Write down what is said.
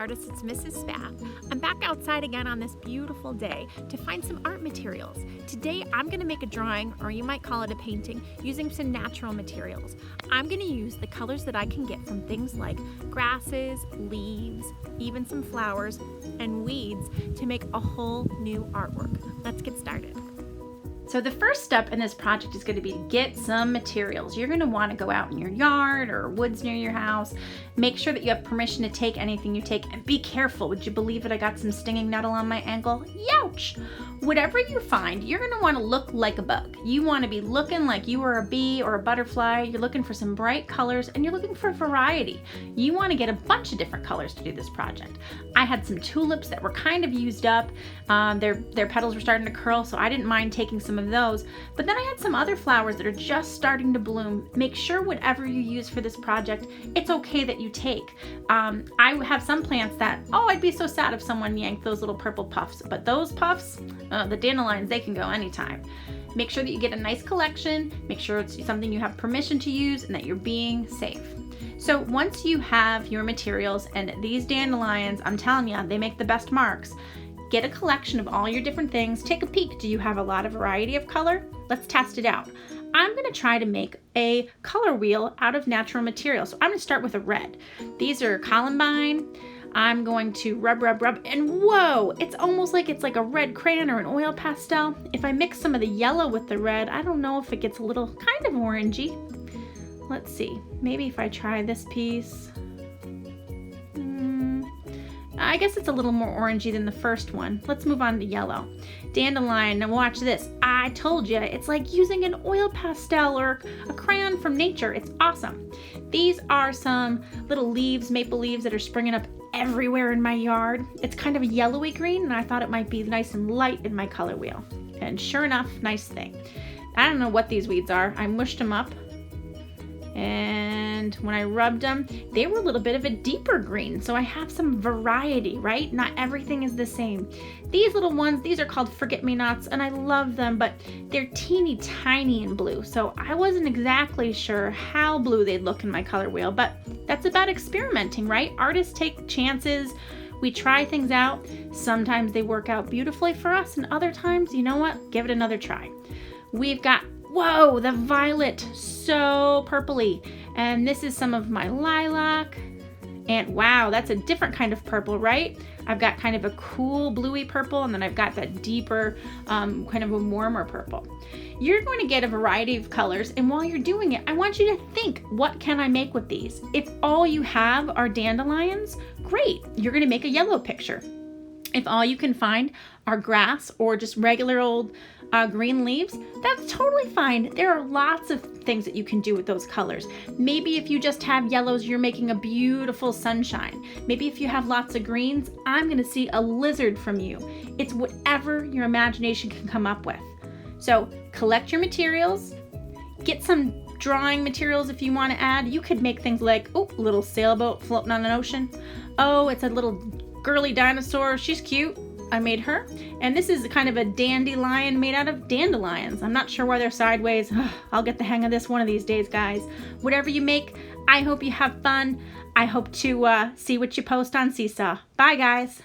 artist, it's Mrs. Spath. I'm back outside again on this beautiful day to find some art materials. Today I'm going to make a drawing, or you might call it a painting, using some natural materials. I'm going to use the colors that I can get from things like grasses, leaves, even some flowers, and weeds to make a whole new artwork. Let's get started. So the first step in this project is going to be to get some materials. You're going to want to go out in your yard or woods near your house. Make sure that you have permission to take anything you take, and be careful. Would you believe it? I got some stinging nettle on my ankle. Youch! Whatever you find, you're going to want to look like a bug. You want to be looking like you are a bee or a butterfly. You're looking for some bright colors, and you're looking for variety. You want to get a bunch of different colors to do this project. I had some tulips that were kind of used up. Their petals were starting to curl, so I didn't mind taking some of those. But then I had some other flowers that are just starting to bloom. Make sure whatever you use for this project, it's okay that you take. I have some plants that, I'd be so sad if someone yanked those little purple puffs. But those puffs, the dandelions, they can go anytime. Make sure that you get a nice collection. Make sure it's something you have permission to use and that you're being safe. So once you have your materials, and these dandelions, I'm telling you, they make the best marks. Get a collection of all your different things. Take a peek. Do you have a lot of variety of color? Let's test it out. I'm going to try to make a color wheel out of natural materials. So I'm going to start with a red. These are columbine. I'm going to rub, and whoa, it's almost like it's like a red crayon or an oil pastel. If I mix some of the yellow with the red, I don't know if it gets a little kind of orangey. Let's see, maybe if I try this piece. I guess it's a little more orangey than the first one. Let's move on to yellow. Dandelion, now watch this. I told you, it's like using an oil pastel or a crayon from nature. It's awesome. These are some little leaves, maple leaves that are springing up everywhere in my yard. It's kind of a yellowy green, and I thought it might be nice and light in my color wheel. And sure enough, nice thing. I don't know what these weeds are. I mushed them up. And when I rubbed them, they were a little bit of a deeper green. So I have some variety, right? Not everything is the same. These little ones, these are called forget-me-nots, and I love them, but they're teeny tiny in blue. So I wasn't exactly sure how blue they'd look in my color wheel, but that's about experimenting, right? Artists take chances. We try things out. Sometimes they work out beautifully for us, and other times, you know what? Give it another try. We've got, whoa, the violet, so purpley. And this is some of my lilac. And wow, that's a different kind of purple, right? I've got kind of a cool bluey purple, and then I've got that deeper, kind of a warmer purple. You're going to get a variety of colors, and while you're doing it, I want you to think, what can I make with these? If all you have are dandelions, great, you're going to make a yellow picture. If all you can find are grass or just regular old green leaves, that's totally fine. There are lots of things that you can do with those colors. Maybe if you just have yellows, you're making a beautiful sunshine. Maybe if you have lots of greens, I'm going to see a lizard from you. It's whatever your imagination can come up with. So collect your materials, get some drawing materials if you want to add. You could make things like, a little sailboat floating on an ocean. Oh, it's a little girly dinosaur. She's cute. I made her. And this is kind of a dandelion made out of dandelions. I'm not sure why they're sideways. I'll get the hang of this one of these days, guys. Whatever you make, I hope you have fun. I hope to see what you post on Seesaw. Bye, guys.